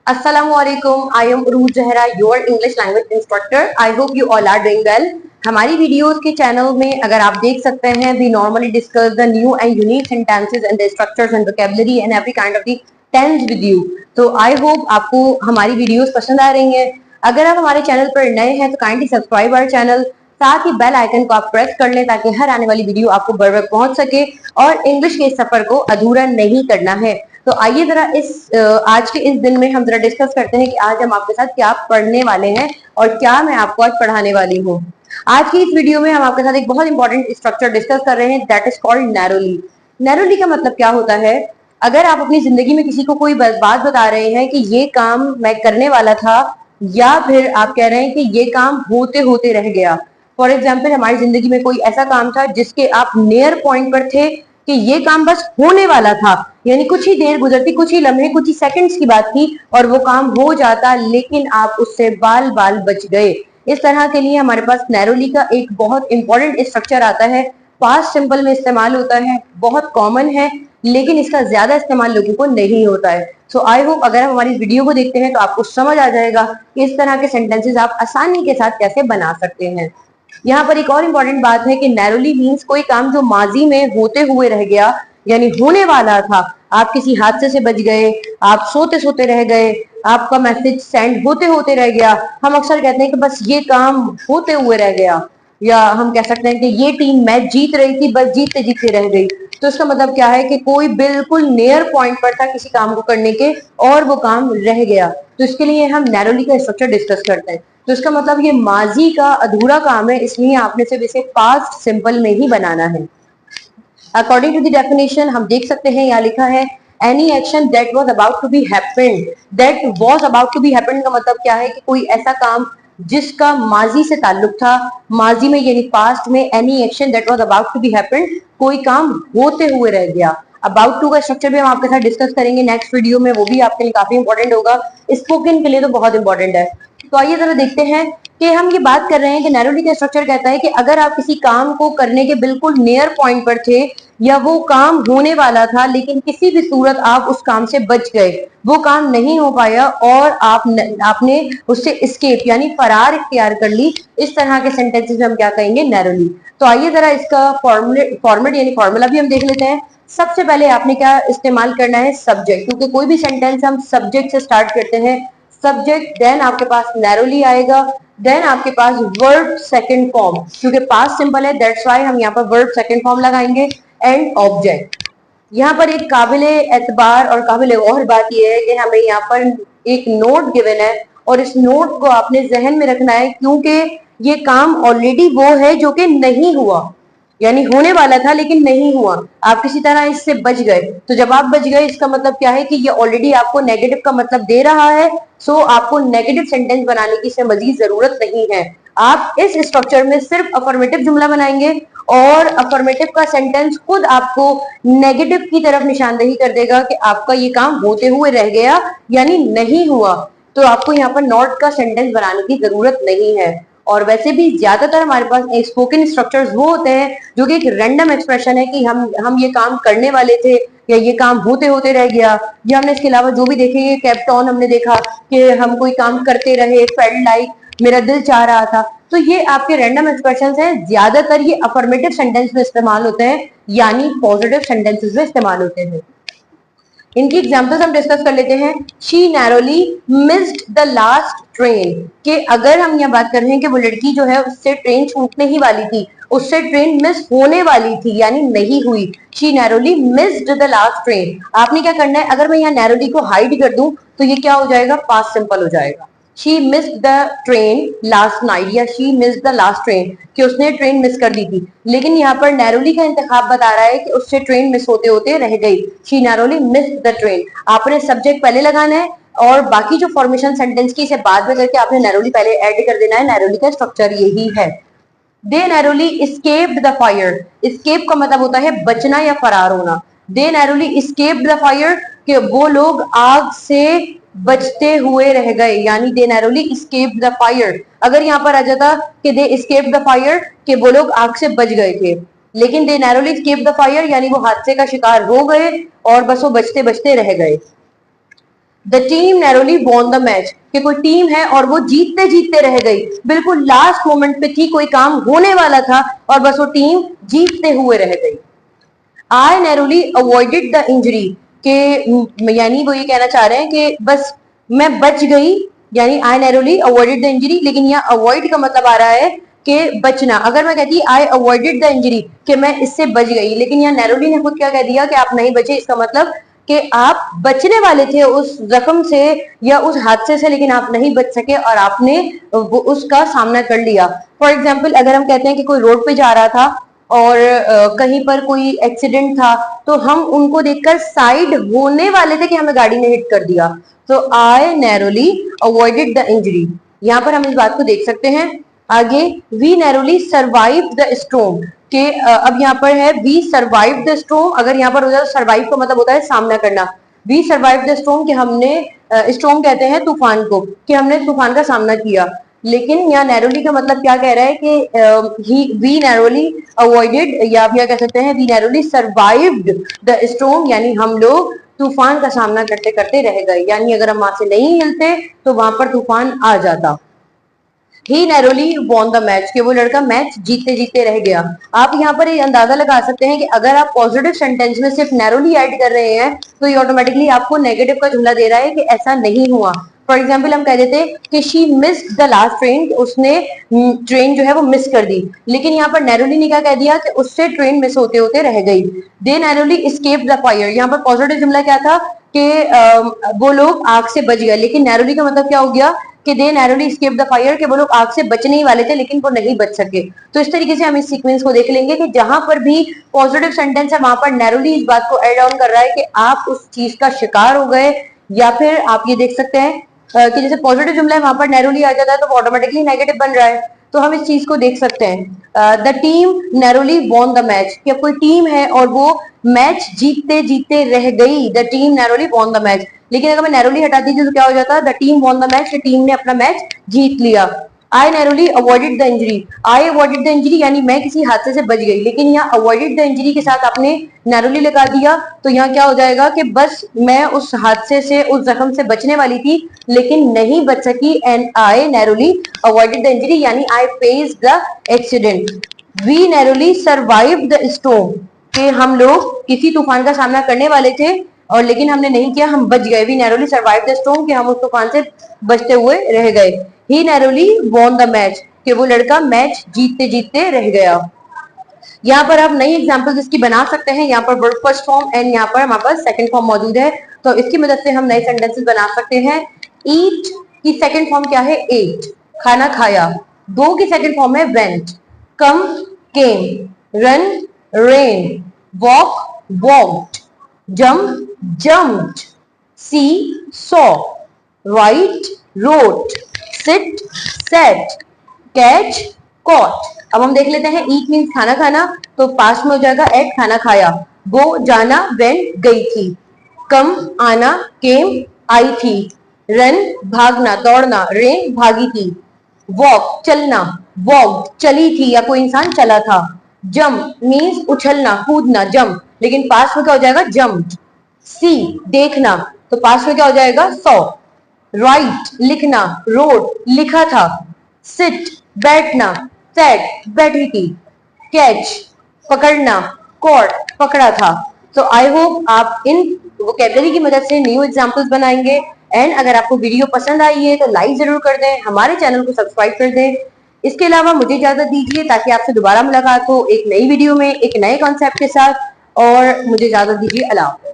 Assalamualaikum. I am Uruj Zahra, your English language instructor. I hope you all are doing well. हमारी videos के channel में अगर आप देख सकते हैं, we normally discuss the new and unique sentences and the structures and vocabulary and every kind of the tense with you. तो I hope आपको हमारी वीडियोस पसंद आ रही हैं. अगर आप हमारे चैनल पर नए हैं तो काइंडली सब्सक्राइब आवर चैनल, साथ ही बेल आइकन को आप प्रेस कर लें ताकि हर आने वाली वीडियो आपको बर बर पहुंच सके और इंग्लिश के सफर को अधूरा नहीं करना है. तो आइए जरा आज के इस दिन में हम जरा डिस्कस करते हैं कि आज हम आपके साथ क्या पढ़ने वाले हैं और क्या मैं आपको आज पढ़ाने वाली हूँ. आज की इस वीडियो में हम आपके साथ एक बहुत इंपॉर्टेंट स्ट्रक्चर डिस्कस कर रहे हैं, that is called narrowly. Narrowly का मतलब क्या होता है? अगर आप अपनी जिंदगी में किसी को कोई बात बता रहे हैं कि ये काम मैं करने वाला था, या फिर आप कह रहे हैं कि ये काम होते होते रह गया. फॉर एग्जाम्पल, हमारी जिंदगी में कोई ऐसा काम था जिसके आप नियर पॉइंट पर थे कि ये काम बस होने वाला था, यानी कुछ ही देर गुजरती, कुछ ही लम्हे, कुछ ही सेकंड्स की बात थी और वो काम हो जाता, लेकिन आप उससे बाल बाल बच गए. इस तरह के लिए हमारे पास नैरोली का एक बहुत इंपॉर्टेंट स्ट्रक्चर आता है. पास्ट सिंपल में इस्तेमाल होता है, बहुत कॉमन है, लेकिन इसका ज्यादा इस्तेमाल लोगों को नहीं होता है. सो आई होप अगर आप हमारी वीडियो को देखते हैं तो आपको समझ आ जाएगा कि इस तरह के सेंटेंसेस आप आसानी के साथ कैसे बना सकते हैं. यहाँ पर एक और इम्पोर्टेंट बात है कि नैरोली मीन्स कोई काम जो माजी में होते हुए रह गया, यानी होने वाला था. आप किसी हादसे से बच गए, आप सोते सोते रह गए, आपका मैसेज सेंड होते होते रह गया. हम अक्सर कहते हैं कि बस ये काम होते हुए रह गया, या हम कह सकते हैं कि ये टीम मैच जीत रही थी, बस जीतते जीतते रह गई. तो इसका मतलब क्या है कि कोई बिल्कुल नियर पॉइंट पर था किसी काम को करने के और वो काम रह गया. तो इसके लिए हम नैरोली का स्ट्रक्चर डिस्कस करते हैं. तो इसका मतलब ये माजी का अधूरा काम है, इसलिए आपने सिर्फ इसे पास्ट सिंपल में ही बनाना है. अकॉर्डिंग टू द डेफिनेशन हम देख सकते हैं, यहाँ लिखा है any action that was about to be happened. That was about to be happened का मतलब क्या है कि कोई ऐसा काम जिसका माजी से ताल्लुक था, माजी में यानी पास्ट में. Any action that was about to be happened, कोई काम होते हुए रह गया. अबाउट टू का स्ट्रक्चर भी हम आपके साथ डिस्कस करेंगे नेक्स्ट वीडियो में, वो भी आपके लिए काफी इंपॉर्टेंट होगा. स्पोकन के लिए तो बहुत इंपॉर्टेंट है. तो आइए जरा देखते हैं कि हम ये बात कर रहे हैं कि नैरोली का स्ट्रक्चर कहता है कि अगर आप किसी काम को करने के बिल्कुल नियर पॉइंट पर थे, या वो काम होने वाला था लेकिन किसी भी सूरत आप उस काम से बच गए, वो काम नहीं हो पाया और आपने उससे एस्केप यानी फरार इख्तियार कर ली, इस तरह के सेंटेंसेस में हम क्या कहेंगे? नैरोली. तो आइए जरा इसका फॉर्मेट यानी फॉर्मूला भी हम देख लेते हैं. सबसे पहले आपने क्या इस्तेमाल करना है? सब्जेक्ट, क्योंकि कोई भी सेंटेंस हम सब्जेक्ट से स्टार्ट करते हैं. सब्जेक्ट, देन आपके पास नैरोली आएगा, देन आपके पास वर्ब सेकंड फॉर्म, क्योंकि पास्ट सिंपल है दैट्स व्हाई हम यहाँ पर वर्ब सेकंड फॉर्म लगाएंगे, एंड ऑब्जेक्ट. यहाँ पर एक काबिले एतबार और काबिले गौर बात यह है कि हमें यहाँ पर एक नोट गिवन है और इस नोट को आपने जहन में रखना है, क्योंकि ये काम ऑलरेडी वो है जो कि नहीं हुआ, यानी होने वाला था लेकिन नहीं हुआ. आप किसी तरह इससे बच गए. तो जब आप बच गए इसका मतलब क्या है कि ये ऑलरेडी आपको नेगेटिव का मतलब दे रहा है. सो आपको नेगेटिव सेंटेंस बनाने की इससे मजीद जरूरत नहीं है. आप इस स्ट्रक्चर में सिर्फ अफर्मेटिव जुमला बनाएंगे और अफर्मेटिव का सेंटेंस खुद आपको नेगेटिव की तरफ निशानदेही कर देगा कि आपका ये काम होते हुए रह गया यानी नहीं हुआ. तो आपको यहाँ पर नॉट का सेंटेंस बनाने की जरूरत नहीं है. और वैसे भी ज्यादातर हमारे पास स्पोकन स्ट्रक्चर्स वो होते हैं जो कि एक रैंडम एक्सप्रेशन है कि हम ये काम करने वाले थे या ये काम होते होते रह गया, या हमने इसके अलावा जो भी देखे, ये केप्ट ऑन हमने देखा कि हम कोई काम करते रहे, फेल्ट लाइक, मेरा दिल चाह रहा था. तो ये आपके रैंडम एक्सप्रेशन हैं. ज्यादातर ये अफर्मेटिव सेंटेंस में इस्तेमाल होते हैं, यानी पॉजिटिव सेंटेंसेस में इस्तेमाल होते हैं. इनकी एग्जाम्पल्स हम डिस्कस कर लेते हैं. She narrowly missed the last train, कि अगर हम यहाँ बात कर रहे हैं कि वो लड़की जो है उससे ट्रेन छूटने ही वाली थी, उससे ट्रेन मिस होने वाली थी यानी नहीं हुई. She narrowly missed the last train. आपने क्या करना है, अगर मैं यहाँ नैरोली को हाइड कर दूं तो ये क्या हो जाएगा? पास्ट सिंपल हो जाएगा. She missed the train last night, या she missed the last train, कि उसने ट्रेन मिस कर दी थी. लेकिन यहाँ पर नैरोली का इंतखाब बता रहा है कि उससे ट्रेन मिस होते होते रह गई. She narrowly missed the train. आपने सब्जेक्ट पहले लगाना है और बाकी जो फॉर्मेशन सेंटेंस की इसे बाद में करके आपने नैरोली पहले ऐड कर देना है. नैरोली का स्ट्रक्चर यही है. They narrowly escaped the fire. Escape का मतलब होता है बचना या फरार होना. They narrowly escaped the fire, कि वो लोग आग से बचते हुए रह गए, यानी दे नैरोली एस्केप्ड द फायर. अगर यहाँ पर आ जाता कि दे एस्केप्ड द फायर, कि वो लोग आग से बच गए थे, लेकिन दे नैरोली एस्केप्ड द फायर यानी वो हादसे का शिकार हो गए और बस वो बचते बचते रह गए. The team narrowly won the match, कि कोई टीम है और वो जीतते जीतते रह गई, बिल्कुल लास्ट मोमेंट पे थी, कोई काम होने वाला था और बस वो टीम जीतते हुए रह गई। आई नैरोली अवॉइडेड द इंजरी, के यानी वो ये कहना चाह रहे हैं कि बस मैं बच गई, यानी आई नैरोली अवॉइडेड द इंजरी, लेकिन यहाँ अवॉइड का मतलब आ रहा है कि बचना। अगर मैं कहती आई अवॉइडेड द इंजरी कि मैं इससे बच गई, लेकिन यहाँ नैरोली ने खुद क्या कह दिया कि आप नहीं बचे, इसका मतलब कि आप बचने वाले थे उस जख्म से या उस हादसे से, लेकिन आप नहीं बच सके और आपने उसका सामना कर लिया। फॉर एग्जाम्पल, अगर हम कहते हैं कि कोई रोड पे जा रहा था और कहीं पर कोई एक्सीडेंट था, तो हम उनको देखकर साइड होने वाले थे कि हमें गाड़ी ने हिट कर दिया, तो आई नैरोली अवॉइडेड द इंजरी। यहाँ पर हम इस बात को देख सकते हैं। आगे, we narrowly survive the storm, के अब यहाँ पर है वी सर्वाइव द स्टॉर्म। अगर यहाँ पर हो जाए तो सर्वाइव का मतलब होता है सामना करना। वी सर्वाइव द स्टॉर्म, कि हमने स्टॉर्म कहते हैं तूफान को, कि हमने तूफान का सामना किया। लेकिन यहाँ नैरोली का मतलब क्या कह रहा है कि वी नैरोली अवॉइडेड, या आप क्या कह सकते हैं we narrowly survived the storm, यानी हम लोग तूफान का सामना करते करते रह गए, यानी अगर हम वहां से नहीं हिलते तो वहां पर तूफान आ जाता। ही नैरोली वॉन द मैच, कि वो लड़का मैच जीतते जीतते रह गया। आप यहाँ पर ये अंदाजा लगा सकते हैं कि अगर आप पॉजिटिव सेंटेंस में सिर्फ नैरोली ऐड कर रहे हैं तो ये ऑटोमेटिकली आपको नेगेटिव का जुमला दे रहा है कि ऐसा नहीं हुआ। फॉर एग्जाम्पल, हम कह देते कि she missed the last train, उसने ट्रेन जो है वो मिस कर दी, लेकिन यहाँ पर नैरोली ने क्या कह दिया कि उससे ट्रेन मिस होते होते रह गई। दे नैरोली एस्केप द फायर, यहाँ पर पॉजिटिव जुमला क्या था कि वो लोग आग से बच गए, लेकिन नैरोली का मतलब क्या हो गया कि दे नैरोली एस्केप द फायर, कि वो लोग आग से बचने ही वाले थे लेकिन वो नहीं बच सके। तो इस तरीके से हम इस सीक्वेंस को देख लेंगे कि जहां पर भी पॉजिटिव सेंटेंस है वहां पर नैरोली इस बात को एड ऑन कर रहा है कि आप उस चीज का शिकार हो गए, या फिर आप ये देख सकते हैं कि जैसे पॉजिटिव जुमला है वहां पर नैरोली आ जाता है तो वो ऑटोमेटिकली नेगेटिव बन रहा है। तो हम इस चीज को देख सकते हैं। The team narrowly won the match, कि कोई टीम है और वो मैच जीतते जीतते रह गई, the team narrowly won the match. लेकिन अगर मैं नैरोली हटा दीजिए तो क्या हो जाता है, the team won the match, team ने अपना मैच जीत लिया। I narrowly avoided the injury, I avoided the injury यानी मैं किसी हादसे से बच गई, लेकिन यहाँ अवॉइडेड द इंजरी के साथ आपने नैरोली लगा दिया तो यहाँ क्या हो जाएगा कि बस मैं उस हादसे से, उस जख्म से बचने वाली थी लेकिन नहीं बच सकी, and I narrowly avoided the injury यानी I faced the accident. We narrowly survived the storm, कि हम लोग किसी तूफान का सामना करने वाले थे और लेकिन हमने नहीं किया, हम बच गए। We narrowly survive the storm, कि हम उस तूफान से बचते हुए रह गए। He narrowly won the match, कि वो लड़का मैच जीतते जीतते रह गया। यहाँ पर आप नई एग्जांपल्स इसकी बना सकते हैं। यहाँ पर वर्ब फर्स्ट फॉर्म एंड यहाँ पर हमारे पास सेकंड फॉर्म मौजूद है, तो इसकी मदद से हम नए सेंटेंसेस बना सकते हैं। ईट की सेकंड फॉर्म क्या है, एट, खाना खाया। गो की सेकंड फॉर्म है went. Come came, run ran, walk walked, jump jumped, see saw, write wrote, sit sat, catch caught. अब हम देख लेते हैं, ईट मीन्स खाना खाना, तो पास्ट में हो जाएगा एट, खाना खाया। गो जाना, वेंट गई थी। कम आना, केम आई थी। रन भागना दौड़ना, रेन भागी थी। वॉक चलना, वॉक चली थी या कोई इंसान चला था। जंप मीन्स उछलना कूदना, जंप, लेकिन पास्ट में क्या हो जाएगा, जंप्ड। सी देखना, तो पास्ट में क्या हो जाएगा, सॉ। राइट लिखना, रोड लिखा था। सिट बैठना, सैट बैठी थी। कैच पकड़ना, कॉट पकड़ा था। तो आई होप आप इन वोकैबुलरी की मदद से न्यू एग्जांपल्स बनाएंगे। एंड अगर आपको वीडियो पसंद आई है तो लाइक जरूर कर दें, हमारे चैनल को सब्सक्राइब कर दें। इसके अलावा मुझे इजाजत दीजिए ताकि आपसे दोबारा मुलाकात हो एक नई वीडियो में एक नए कॉन्सेप्ट के साथ। और मुझे इजाजत दीजिए, अल्लाह हाफ़िज़।